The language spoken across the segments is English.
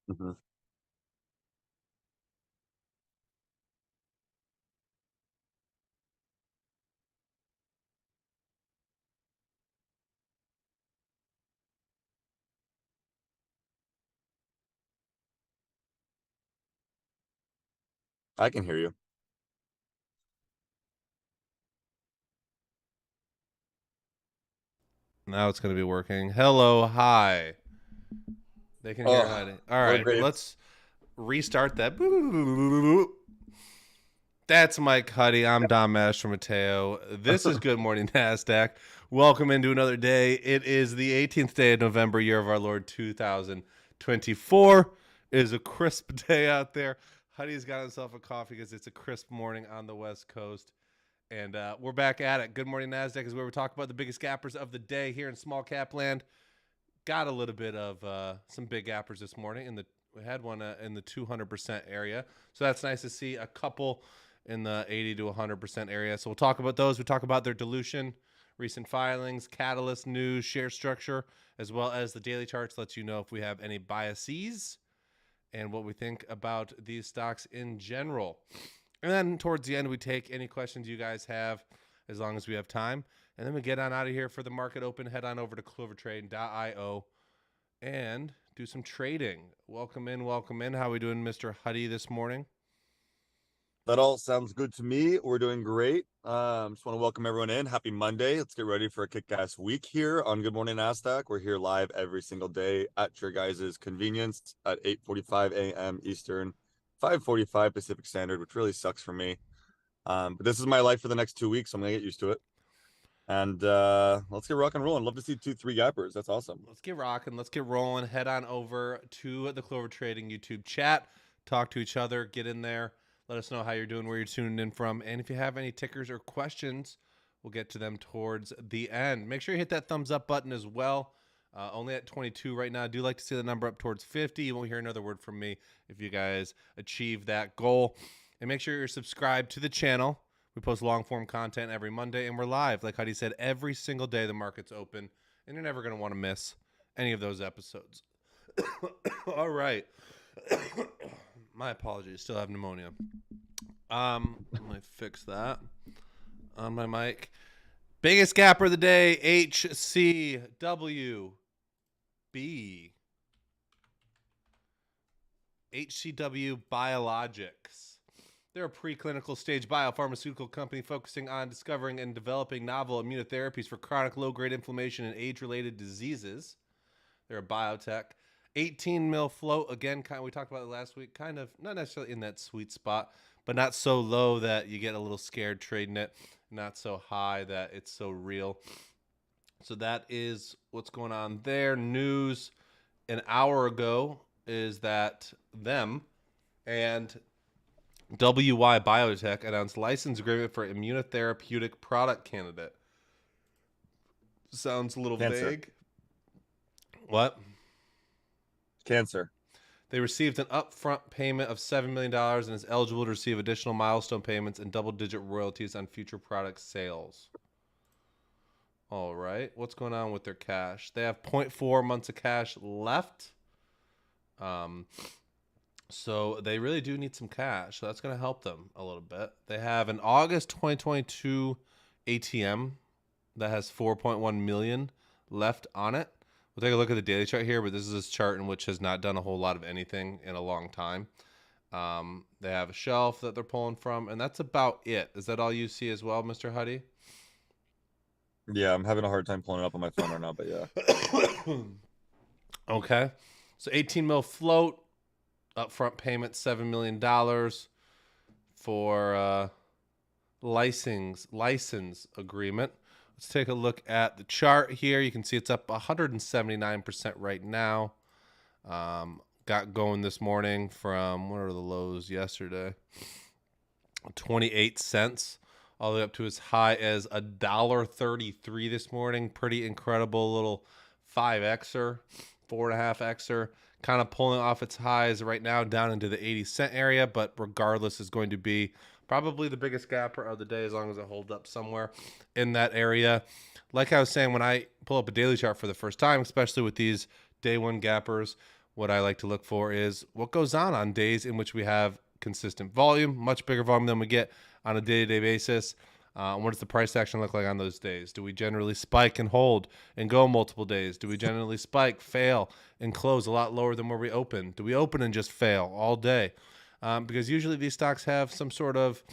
Mhm. I can hear you. Now it's going to be working. Hello, hi. They can hear Oh, Huddy. All what a right, great. let's restart that. That's Mike Huddy. I'm Dom Master Mateo. This is Good Morning Nasdaq. Welcome into another day. It is the 18th day of November, year of our Lord 2024. It is a crisp day out there. Huddy's got himself a coffee because it's a crisp morning on the West Coast. And we're back at it. Good Morning Nasdaq is where we talk about the biggest gappers of the day here in small cap land. Got a little bit of some big gappers this morning. We had one in the 200% area, so that's nice to see a couple in the 80 to 100% area. So we'll talk about those. We talk about their dilution, recent filings, catalyst news, share structure, as well as the daily charts. Lets you know if we have any biases and what we think about these stocks in general. And then towards the end, we take any questions you guys have as long as we have time. And then we get on out of here for the market open. Head on over to clovertrade.io and do some trading. Welcome in, welcome in. How are we doing, Mr. Huddy, this morning? That all sounds good to me. We're doing great. Just want to welcome everyone in. Happy Monday. Let's get ready for a kick-ass week here on Good Morning Nasdaq. We're here live every single day at your guys' convenience at 8:45 a.m. Eastern, 5:45 Pacific Standard, which really sucks for me. But this is my life for the next 2 weeks, so I'm gonna get used to it. And let's get rock and rolling. Love to see 2-3 gappers. That's awesome. Let's get rocking. Let's get rolling. Head on over to the Clover Trading YouTube chat. Talk to each other. Get in there. Let us know how you're doing, where you're tuning in from. And if you have any tickers or questions, we'll get to them towards the end. Make sure you hit that thumbs up button as well. Only at 22 right now. I do like to see the number up towards 50. You won't hear another word from me if you guys achieve that goal. And make sure you're subscribed to the channel. We post long form content every Monday, and we're live. Like Heidi said, every single day the market's open, and you're never going to want to miss any of those episodes. All right. My apologies. Still have pneumonia. Let me fix that on my mic. Biggest gapper of the day, HCWB. HCW Biologics. They're a preclinical stage biopharmaceutical company focusing on discovering and developing novel immunotherapies for chronic low-grade inflammation and age-related diseases. They're a biotech. 18 mil float, again, we talked about it last week, kind of not necessarily in that sweet spot, but not so low that you get a little scared trading it, not so high that it's so real. So that is what's going on there. News an hour ago is that them and WY Biotech announced license agreement for immunotherapeutic product candidate. Sounds a little Cancer. vague. What? Cancer. They received an upfront payment of $7 million dollars and is eligible to receive additional milestone payments and double-digit royalties on future product sales. All right. What's going on with their cash? They have zero point 0.4 months of cash left. Um, so they really do need some cash. So that's going to help them a little bit. They have an August 2022 ATM that has 4.1 million left on it. We'll take a look at the daily chart here, but this is a chart in which has not done a whole lot of anything in a long time. They have a shelf that they're pulling from, and that's about it. Is that all you see as well, Mr. Huddy? Yeah, I'm having a hard time pulling it up on my phone right now, but yeah. Okay. So 18 mil float, upfront payment $7 million for license agreement. Let's take a look at the chart here. You can see it's up 179% right now. Got going this morning from, what are the lows yesterday? 28 cents all the way up to as high as $1.33 this morning. Pretty incredible little 5xer, 4.5xer, kind of pulling off its highs right now down into the 80-cent area, but regardless is going to be probably the biggest gapper of the day as long as it holds up somewhere in that area. Like I was saying, when I pull up a daily chart for the first time, especially with these day one gappers, what I like to look for is what goes on days in which we have consistent volume, much bigger volume than we get on a day-to-day basis. What does the price action look like on those days? Do we generally spike and hold and go multiple days? Do we generally spike, fail, and close a lot lower than where we open? Do we open and just fail all day? Because usually these stocks have some sort of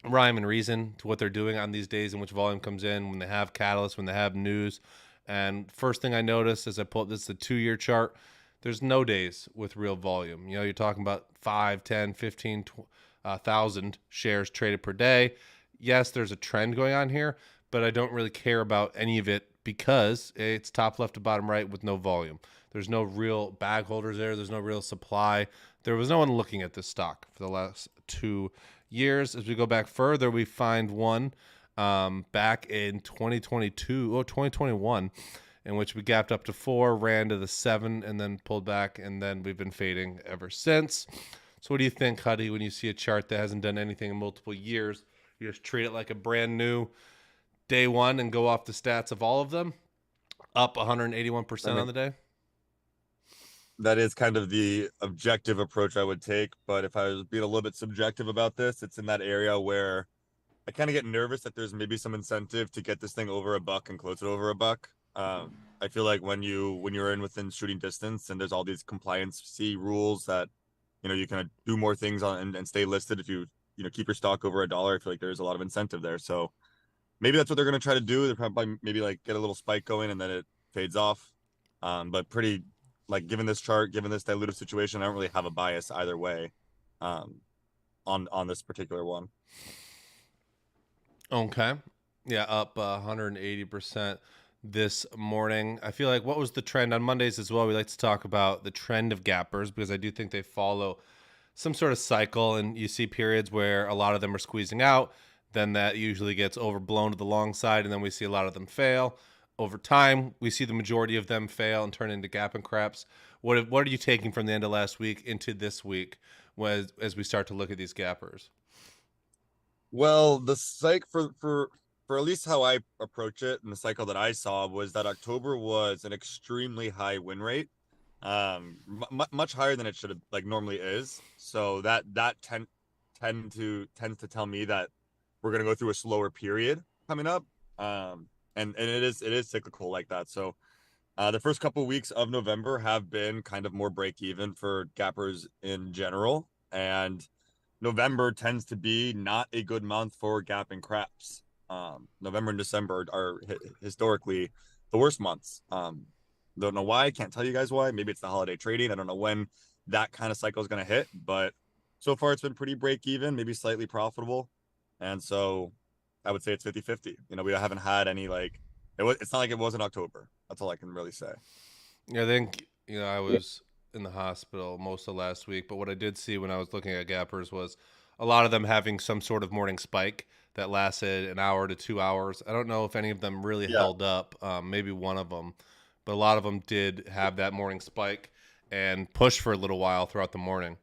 rhyme and reason to what they're doing on these days in which volume comes in, when they have catalysts, when they have news. And first thing I noticed as I pull up this, the 2-year chart, there's no days with real volume. You know, you're talking about 5, 10, 15, 1,000 shares traded per day. Yes, there's a trend going on here, but I don't really care about any of it because it's top left to bottom right with no volume. There's no real bag holders there. There's no real supply. There was no one looking at this stock for the last 2 years. As we go back further, we find one back in 2021, in which we gapped up to 4, ran to the 7, and then pulled back, and then we've been fading ever since. So what do you think, Huddie, when you see a chart that hasn't done anything in multiple years? You just treat it like a brand new day one and go off the stats of all of them, up 181% on the day? That is kind of the objective approach I would take. But if I was being a little bit subjective about this, it's in that area where I kind of get nervous that there's maybe some incentive to get this thing over $1 and close it over $1. I feel like when you're in within shooting distance and there's all these compliance rules that you can do more things on and stay listed if you keep your stock over $1. I feel like there's a lot of incentive there. So maybe that's what they're going to try to do. They're probably maybe like get a little spike going and then it fades off. But pretty like given this chart, given this dilutive situation, I don't really have a bias either way on this particular one. Okay. Yeah, up 180% this morning. I feel like what was the trend on Mondays as well? We like to talk about the trend of gappers because I do think they follow some sort of cycle, and you see periods where a lot of them are squeezing out. Then that usually gets overblown to the long side, and then we see a lot of them fail. Over time, we see the majority of them fail and turn into gap and craps. What are you taking from the end of last week into this week as we start to look at these gappers? Well, the psych for at least how I approach it and the cycle that I saw was that October was an extremely high win rate, much higher than it should have like normally is. So that tends to tell me that we're gonna go through a slower period coming up, and it is cyclical like that. So the first couple of weeks of November have been kind of more break even for gappers in general, and November tends to be not a good month for gap and craps. November and December are historically the worst months. Don't know why. Can't tell you guys why. Maybe it's the holiday trading. I don't know when that kind of cycle is going to hit, but so far it's been pretty break even, maybe slightly profitable. And so I would say it's 50-50. We haven't had any it's not like it was in October. That's all I can really say. I think, I was in the hospital most of last week, but what I did see when I was looking at gappers was a lot of them having some sort of morning spike that lasted an hour to 2 hours. I don't know if any of them really held up, maybe one of them, but a lot of them did have that morning spike and push for a little while throughout the morning.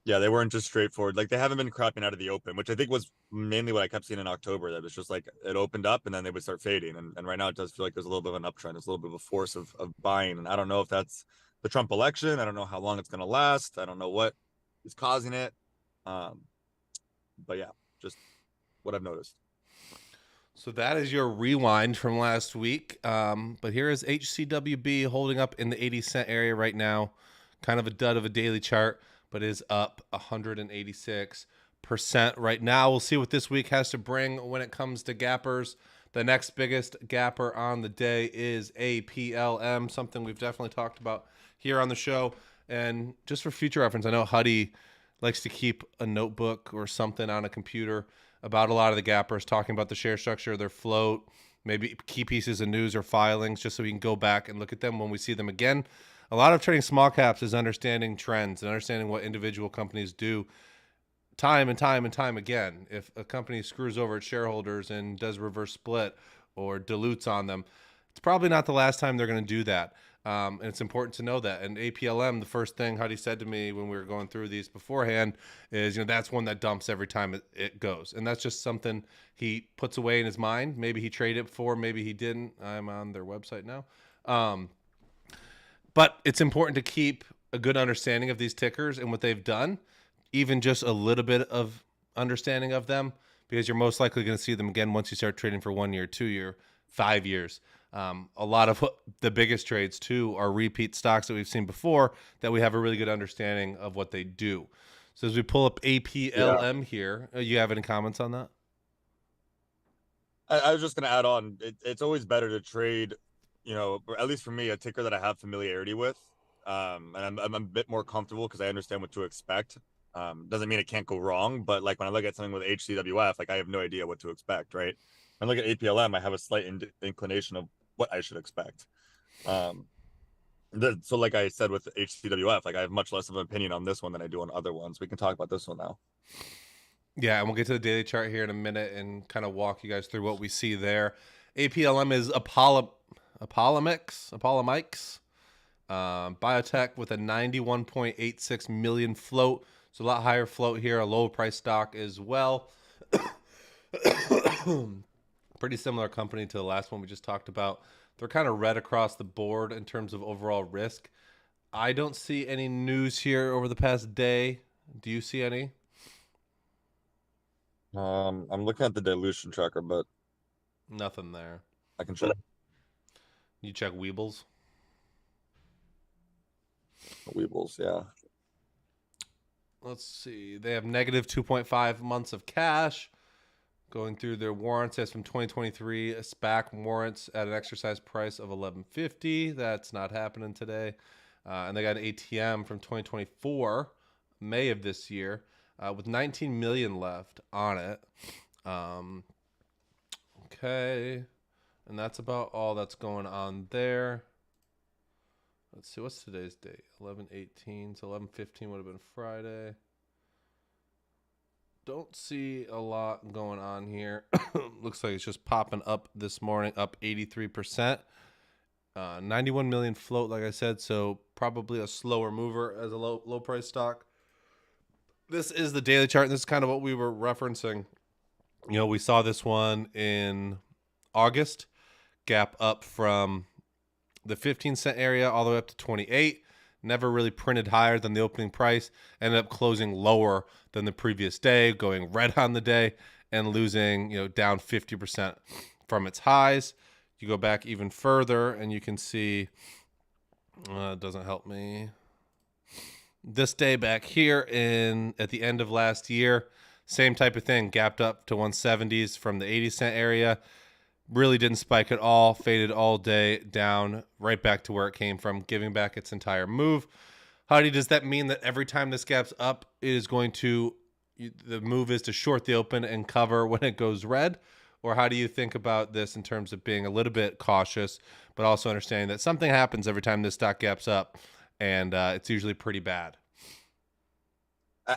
Yeah, they weren't just straightforward. Like they haven't been crapping out of the open, which I think was mainly what I kept seeing in October. That was just like it opened up and then they would start fading. And right now it does feel like there's a little bit of an uptrend. There's a little bit of a force of buying. And I don't know if that's the Trump election. I don't know how long it's going to last. I don't know what is causing it. But yeah, just what I've noticed. So that is your rewind from last week. But here is HCWB holding up in the 80-cent area right now. Kind of a dud of a daily chart, but is up 186% right now. We'll see what this week has to bring when it comes to gappers. The next biggest gapper on the day is APLM, something we've definitely talked about here on the show. And just for future reference, I know Huddie likes to keep a notebook or something on a computer about a lot of the gappers, talking about the share structure, their float, maybe key pieces of news or filings, just so we can go back and look at them when we see them again. A lot of trading small caps is understanding trends and understanding what individual companies do time and time and time again. If a company screws over its shareholders and does reverse split or dilutes on them, it's probably not the last time they're going to do that. And it's important to know that. And APLM, the first thing Huddy said to me when we were going through these beforehand is, that's one that dumps every time it goes. And that's just something he puts away in his mind. Maybe he traded it before, maybe he didn't. I'm on their website now. But it's important to keep a good understanding of these tickers and what they've done, even just a little bit of understanding of them, because you're most likely going to see them again once you start trading for 1 year, 2 year, 5 years. A lot of the biggest trades, too, are repeat stocks that we've seen before that we have a really good understanding of what they do. So as we pull up Yeah. APLM here, you have any comments on that? I was just gonna add on. It's always better to trade, or at least for me, a ticker that I have familiarity with, and I'm a bit more comfortable because I understand what to expect. Doesn't mean it can't go wrong, but like when I look at something with HCWF, like I have no idea what to expect, right? When I look at APLM, I have a slight inclination of what I should expect. Um, so like I said with HCWF, like I have much less of an opinion on this one than I do on other ones. We can talk about this one now. Yeah, and we'll get to the daily chart here in a minute and kind of walk you guys through what we see there. APLM is Apollo biotech with a 91.86 million float. So a lot higher float here, a low price stock as well. Pretty similar company to the last one we just talked about. They're kind of red across the board in terms of overall risk. I don't see any news here over the past day. Do you see any? I'm looking at the dilution tracker, but Nothing there. I can check You check Weebles. Weebles. Yeah. Let's see. They have negative 2.5 months of cash. Going through their warrants, as from 2023, SPAC warrants at an exercise price of $11.50. That's not happening today. And they got an ATM from 2024, May of this year, with 19 million left on it. Okay, and that's about all that's going on there. Let's see, what's today's date? 11/18, so 11/15 would have been Friday. Don't see a lot going on here. Looks like it's just popping up this morning, up 83%. 91 million float, like I said, so probably a slower mover as a low price stock. This is the daily chart, and this is kind of what we were referencing. We saw this one in August, gap up from the 15-cent area all the way up to 28. Never really printed higher than the opening price. Ended up closing lower than the previous day, going red on the day and losing, down 50% from its highs. You go back even further and you can see, it doesn't help me. This day back here at the end of last year, same type of thing, gapped up to 170s from the 80-cent area. Really didn't spike at all, faded all day down, right back to where it came from, giving back its entire move. Howdy, does that mean that every time this gap's up, the move is to short the open and cover when it goes red? Or how do you think about this in terms of being a little bit cautious, but also understanding that something happens every time this stock gaps up, and it's usually pretty bad?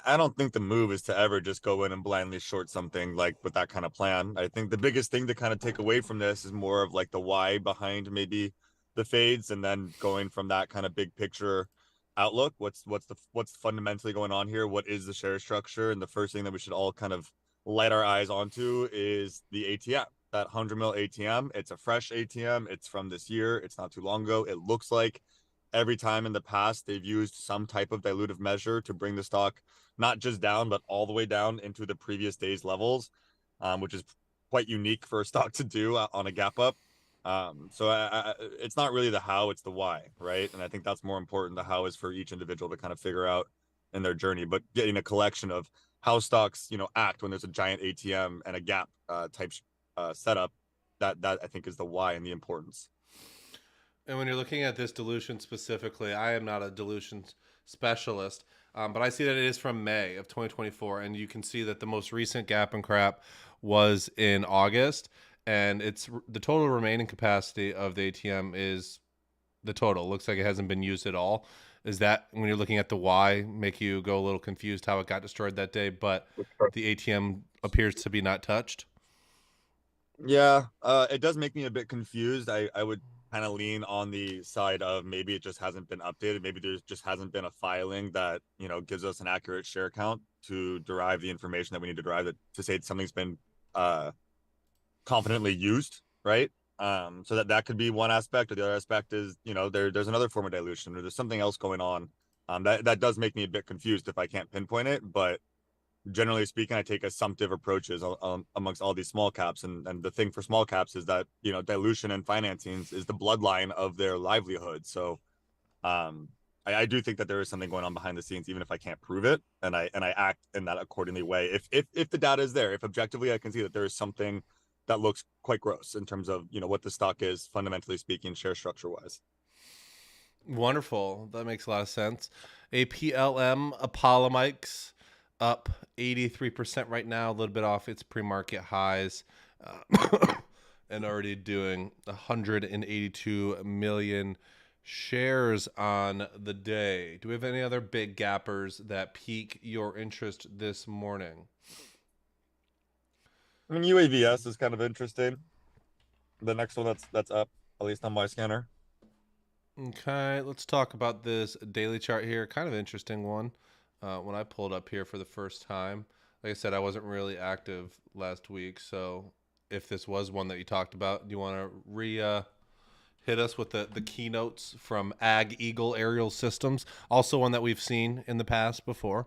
I don't think the move is to ever just go in and blindly short something like with that kind of plan. I think the biggest thing to kind of take away from this is more of like the why behind maybe the fades, and then going from that kind of big picture outlook. What's fundamentally going on here? What is the share structure? And the first thing that we should all kind of light our eyes onto is the ATM. That 100 mil ATM. It's a fresh ATM. It's from this year. It's not too long ago. It looks like every time in the past they've used some type of dilutive measure to bring the stock not just down but all the way down into the previous day's levels, which is quite unique for a stock to do on a gap up. So it's not really the how, it's the why, right? And I think that's more important. The how is for each individual to kind of figure out in their journey, but getting a collection of how stocks act when there's a giant ATM and a gap type setup, that I think is the why and the importance. And when you're looking at this dilution specifically, I am not a dilution specialist, but I see that it is from May of 2024, and you can see that the most recent gap and crap was in August, and it's the total remaining capacity of the ATM is the total. Looks like it hasn't been used at all. Is that, when you're looking at the why, make you go a little confused how it got destroyed that day, but the ATM appears to be not touched? Yeah, it does make me a bit confused. I would kind of lean on the side of maybe it just hasn't been updated. Maybe there just hasn't been a filing that, gives us an accurate share count to derive the information that we need to derive, that to say something's been confidently used, right? So that could be one aspect, or the other aspect is, there's another form of dilution, or there's something else going on. That does make me a bit confused if I can't pinpoint it, but generally speaking, I take assumptive approaches amongst all these small caps, and the thing for small caps is that dilution and financings is the bloodline of their livelihood. So I do think that there is something going on behind the scenes, even if I can't prove it, and I act in that accordingly way. If the data is there, if objectively I can see that there is something that looks quite gross in terms of what the stock is fundamentally speaking, share structure wise. Wonderful. That makes a lot of sense. APLM Apollo up 83% right now, a little bit off its pre-market highs, and already doing 182 million shares on the day. Do we have any other big gappers that pique your interest this morning? I mean, UAVS is kind of interesting. The next one that's up, at least on my scanner. Okay, let's talk about this daily chart here. Kind of interesting one. When I pulled up here for the first time, like I said, I wasn't really active last week. So if this was one that you talked about, do you want to hit us with the keynotes from Ag Eagle Aerial Systems? Also one that we've seen in the past before.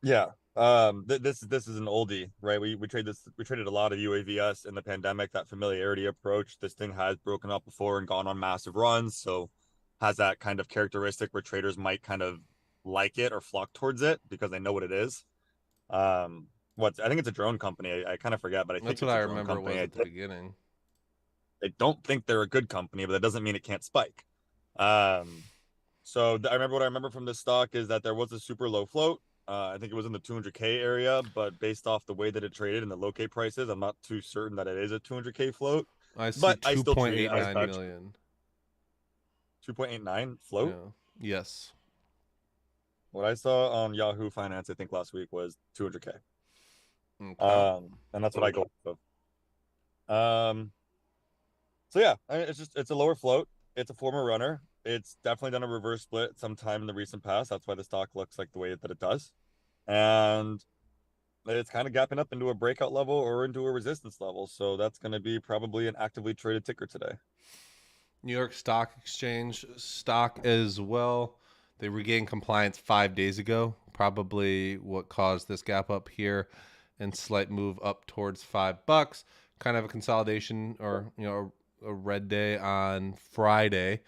Yeah. This is an oldie, right? We traded a lot of UAVS in the pandemic, that familiarity approach. This thing has broken up before and gone on massive runs, so has that kind of characteristic where traders might kind of like it or flock towards it because they know what it is. I think it's a drone company. I kind of forget, but I think That's what it's I a drone remember it company. was at the beginning. I don't think they're a good company, but that doesn't mean it can't spike. So I remember what I remember from this stock is that there was a super low float. I think it was in the 200K area, but based off the way that it traded and the low K prices, I'm not too certain that it is a 200K float. I see But I still treat it as 2.89 million. 2.89 float. Yeah. Yes. What I saw on Yahoo Finance, I think last week was 200K. Okay. And that's what I go off of. So yeah, it's a lower float. It's a former runner. It's definitely done a reverse split sometime in the recent past. That's why the stock looks like the way that it does. And it's kind of gapping up into a breakout level or into a resistance level. So that's going to be probably an actively traded ticker today. New York Stock Exchange stock as well. They regained compliance 5 days ago. Probably what caused this gap up here and slight move up towards $5. Kind of a consolidation or a red day on Friday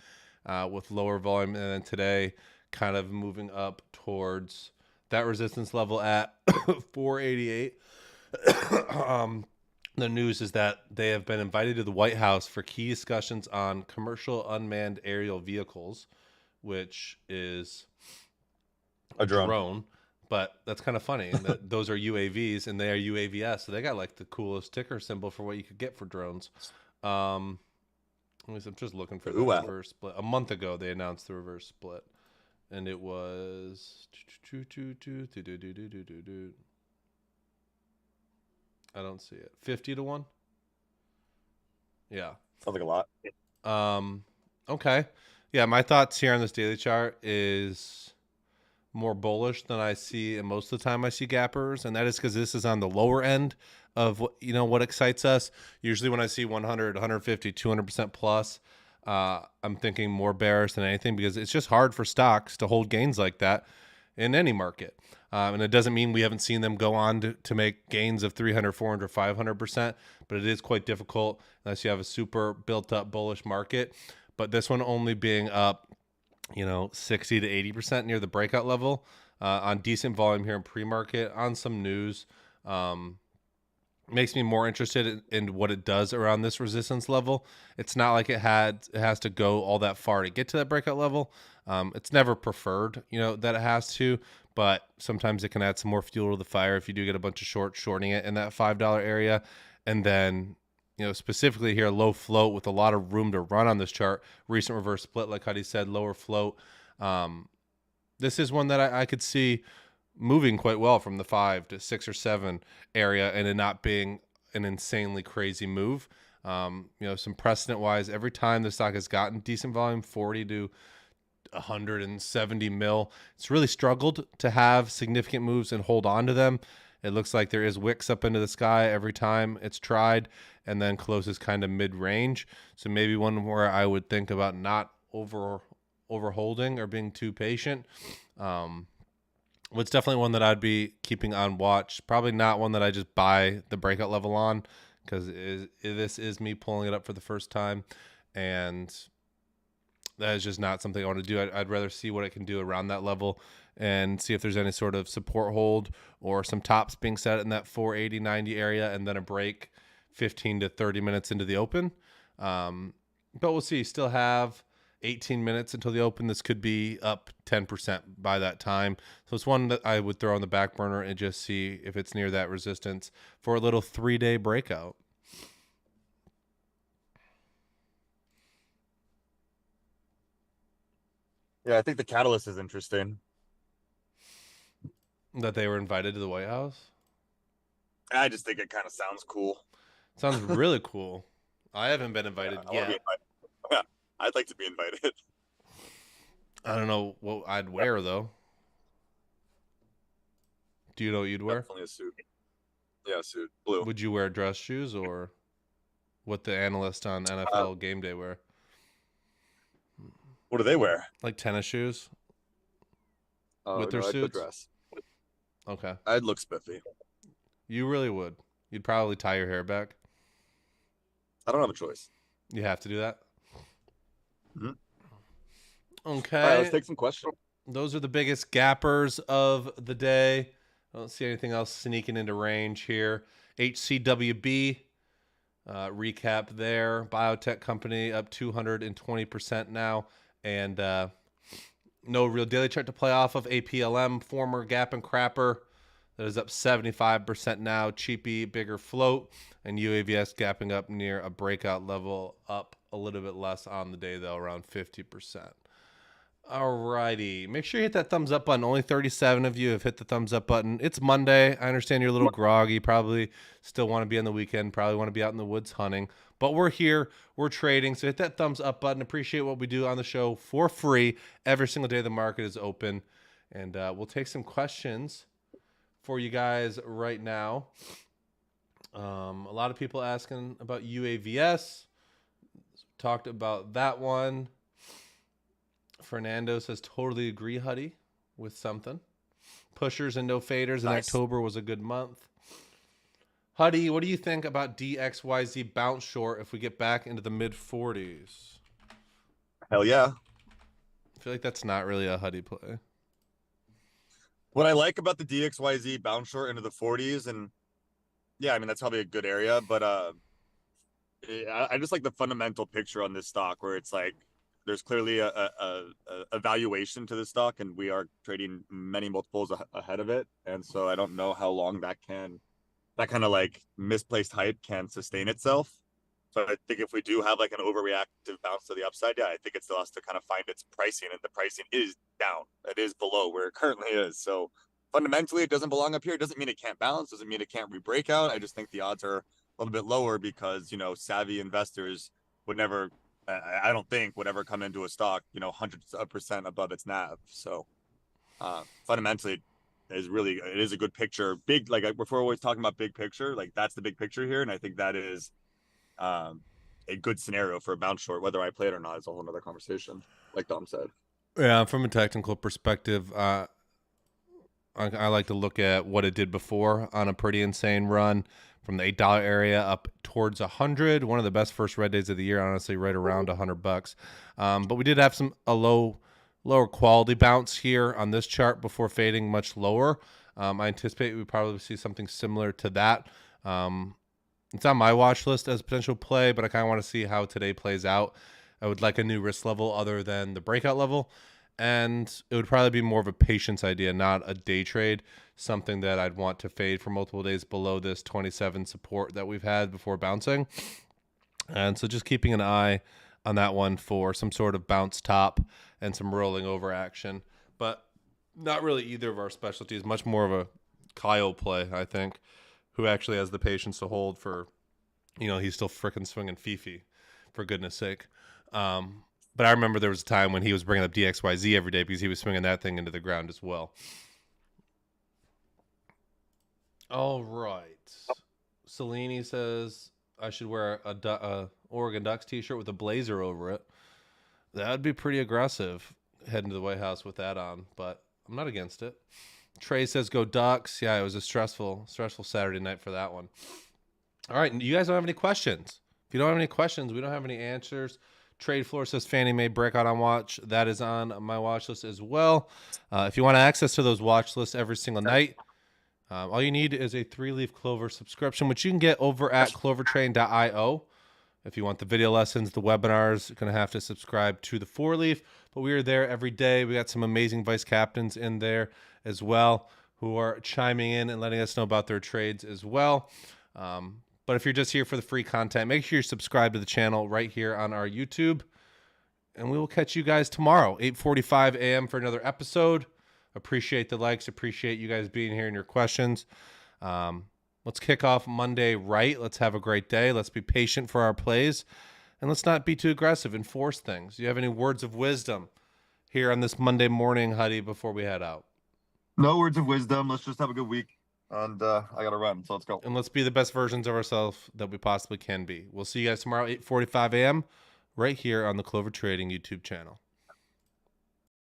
with lower volume, and then today kind of moving up towards that resistance level at 488. The news is that they have been invited to the White House for key discussions on commercial unmanned aerial vehicles, which is A drone. But that's kind of funny that those are UAVs and they are UAVS, so they got like the coolest ticker symbol for what you could get for drones. I'm just looking for the reverse split. A month ago, they announced the reverse split, and it was I don't see it. 50-1. Yeah, Sounds like a lot. Okay. Yeah, my thoughts here on this daily chart is more bullish than I see, and most of the time I see gappers, and that is because this is on the lower end of what excites us. Usually when I see 100, 150, 200% plus, I'm thinking more bearish than anything because it's just hard for stocks to hold gains like that in any market. And it doesn't mean we haven't seen them go on to make gains of 300, 400, 500%, but it is quite difficult unless you have a super built up bullish market. But this one only being up 60 to 80% near the breakout level on decent volume here in pre-market on some news makes me more interested in what it does around this resistance level. It's not like it has to go all that far to get to that breakout level. It's never preferred, that it has to, but sometimes it can add some more fuel to the fire if you do get a bunch of shorting it in that $5 area. And then specifically here, low float with a lot of room to run on this chart. Recent reverse split, like Huddy said, lower float. This is one that I could see moving quite well from the 5 to 6 or 7 area, and it not being an insanely crazy move. Some precedent wise, every time the stock has gotten decent volume, 40 to 170 mil, it's really struggled to have significant moves and hold on to them. It looks like there is wicks up into the sky every time it's tried, and then closes kind of mid-range. So maybe one where I would think about not overholding or being too patient. It's definitely one that I'd be keeping on watch. Probably not one that I just buy the breakout level on, because this is me pulling it up for the first time, and that is just not something I want to do. I'd rather see what it can do around that level and see if there's any sort of support hold or some tops being set in that 480-90 area, and then a break 15 to 30 minutes into the open. But we'll see. Still have 18 minutes until the open. This could be up 10% by that time. So it's one that I would throw on the back burner and just see if it's near that resistance for a little 3-day breakout. Yeah, I think the catalyst is interesting. That they were invited to the White House? I just think it kind of sounds cool. Sounds really cool. I haven't been invited yet. Yeah, I'd like to be invited. I don't know what I'd wear, though. Do you know what you'd wear? Definitely a suit. Yeah, suit. Blue. Would you wear dress shoes, or what the analyst on NFL Game Day wear? What do they wear? Like tennis shoes with their I'd put suits? dress. Okay. I'd look spiffy. You really would. You'd probably tie your hair back. I don't have a choice. You have to do that? Mm-hmm. Okay. All right, let's take some questions. Those are the biggest gappers of the day. I don't see anything else sneaking into range here. HCWB, recap there. Biotech company up 220% now. And no real daily chart to play off of. APLM, former gap and crapper, that is up 75% now. Cheapy, bigger float. And UAVS gapping up near a breakout level, up a little bit less on the day, though, around 50%. Alrighty. Make sure you hit that thumbs up button. Only 37 of you have hit the thumbs up button. It's Monday. I understand you're a little groggy. Probably still want to be on the weekend. Probably want to be out in the woods hunting. But we're here. We're trading. So hit that thumbs up button. Appreciate what we do on the show for free every single day the market is open. And we'll take some questions for you guys right now. A lot of people asking about UAVS. Talked about that one. Fernando says, totally agree, Huddie, with something. Pushers and no faders. Nice. In October was a good month. Huddie, what do you think about DXYZ bounce short if we get back into the mid-40s? Hell yeah. I feel like that's not really a Huddie play. What I like about the DXYZ bounce short into the 40s, and yeah, I mean, that's probably a good area, but I just like the fundamental picture on this stock where it's like, there's clearly a valuation to the stock, and we are trading many multiples ahead of it. And so I don't know how long that kind of like misplaced hype can sustain itself. So I think if we do have like an overreactive bounce to the upside, yeah, I think it still has to kind of find its pricing, and the pricing is down. It is below where it currently is. So fundamentally, it doesn't belong up here. It doesn't mean it can't bounce. Doesn't mean it can't re-break out. I just think the odds are a little bit lower because, savvy investors would never, I don't think, would ever come into a stock, hundreds of percent above its NAV. So fundamentally, it is a good picture. Big, like we're always talking about big picture, like that's the big picture here. And I think that is a good scenario for a bounce short. Whether I play it or not is a whole other conversation, like Dom said. Yeah, from a technical perspective, I like to look at what it did before on a pretty insane run. From the $8 area up towards 100, one of the best first red days of the year, honestly, right around $100. But we did have a lower quality bounce here on this chart before fading much lower. I anticipate we probably see something similar to that. It's on my watch list as a potential play, but I kind of want to see how today plays out. I would like a new risk level other than the breakout level. And it would probably be more of a patience idea, not a day trade, something that I'd want to fade for multiple days below this 27 support that we've had before bouncing. And so just keeping an eye on that one for some sort of bounce top and some rolling over action. But not really either of our specialties, much more of a Kyle play, I think, who actually has the patience to hold for, he's still freaking swinging Fifi, for goodness sake. But I remember there was a time when he was bringing up DXYZ every day because he was swinging that thing into the ground as well. All right. Selene says I should wear a Oregon Ducks t-shirt with a blazer over it. That would be pretty aggressive, heading to the White House with that on, but I'm not against it. Trey says go Ducks. Yeah, it was a stressful Saturday night for that one. All right, you guys don't have any questions. If you don't have any questions, we don't have any answers. Trade Floor says Fannie Mae breakout on watch. That is on my watch list as well. If you want access to those watch lists every single night, all you need is a 3-leaf Clover subscription, which you can get over at clovertrain.io. If you want the video lessons, the webinars, you're going to have to subscribe to the 4-leaf. But we are there every day. We got some amazing vice captains in there as well who are chiming in and letting us know about their trades as well. But if you're just here for the free content, make sure you subscribe to the channel right here on our YouTube. And we will catch you guys tomorrow, 8:45 a.m. for another episode. Appreciate the likes. Appreciate you guys being here and your questions. Let's kick off Monday right. Let's have a great day. Let's be patient for our plays. And let's not be too aggressive and force things. Do you have any words of wisdom here on this Monday morning, Huddie, before we head out? No words of wisdom. Let's just have a good week. And I got to run, so let's go. And let's be the best versions of ourselves that we possibly can be. We'll see you guys tomorrow, 8:45 a.m., right here on the Clover Trading YouTube channel.